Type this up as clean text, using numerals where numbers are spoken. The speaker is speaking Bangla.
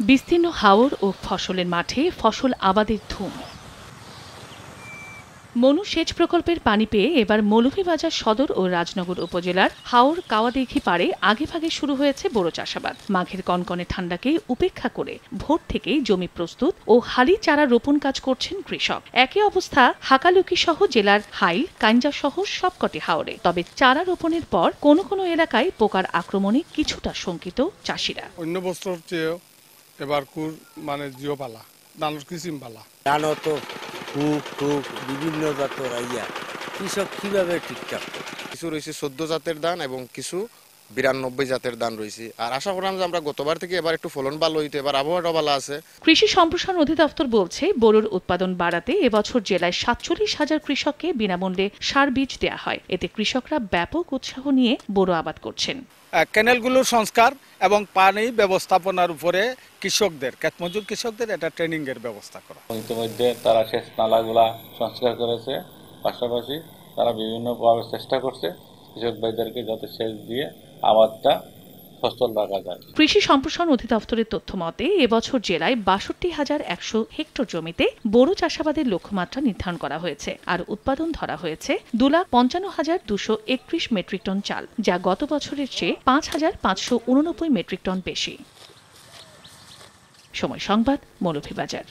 বিস্তীর্ণ হাওর ও ফসলের মাঠে ফসল আবাদের ধুম। মনু সেচ প্রকল্পের পানি পেয়ে এবার মৌলভীবাজার সদর ও রাজনগর উপজেলার হাওর কাওয়াদিঘি পাড়ে আগেভাগে শুরু হয়েছে বোরো চাষাবাদ। মাঘের কনকনে ঠান্ডাকে উপেক্ষা করে ভোর থেকেই জমি প্রস্তুত ও হালি চারা রোপণ কাজ করছেন কৃষক। একই অবস্থা হাকালুকি সহ জেলার হাইল, কাঞ্জা সহ সবকটি হাওরে। তবে চারা রোপণের পর কোনো কোনো এলাকায় পোকার আক্রমণে কিছুটা শঙ্কিত চাষিরা। অন্য বছর চেয়েও এবার জিওপালা ধানের কিসিম পালা ধানও তো টুক বিভিন্ন জাতের আইয়া কৃষক কিভাবে ঠিকঠাক কিছু রয়েছে 14 জাতের ধান এবং কিছু 92 জাতের ধান রয়েছে। আর আশা করলাম যে আমরা গতবার থেকে এবার একটু ফলন ভালো হইতে, এবার আবহাওয়াটা ভালো আছে। কৃষি সম্প্রসারণ অধিদপ্তর বলছে, বোরোর উৎপাদন বাড়াতে এবছর জেলায় 47,000 কৃষককে বিনামূল্যে সার বীজ দেওয়া হয়। এতে কৃষকরা ব্যাপক উৎসাহ নিয়ে বোরো আবাদ করছেন। ক্যানেলগুলোর সংস্কার এবং পানি ব্যবস্থাপনার উপরে ক্ষেতমজুর কৃষকদের এটা ট্রেনিং এর ব্যবস্থা করা। ইতিমধ্যে তারা সেচ নালাগুলা সংস্কার করেছে, পাশাপাশি তারা বিভিন্নভাবে চেষ্টা করছে কৃষক ভাইদেরকে যাতে সেচ দিয়ে আবাদটা সচল রাখা যায়। কৃষি সম্প্রসারণ অধিদপ্তরের তথ্য মতে এবছর জেলায় 62,100 হেক্টর জমিতে বোরো চাষাবাদের লক্ষ্যমাত্রা নির্ধারণ করা হয়েছে। আর উৎপাদন ধরা হয়েছে 2,55,231 মেট্রিক টন চাল, যা গত বছরের চেয়ে 5,589 মেট্রিক টন বেশি। সময় সংবাদ, মৌলভীবাজার।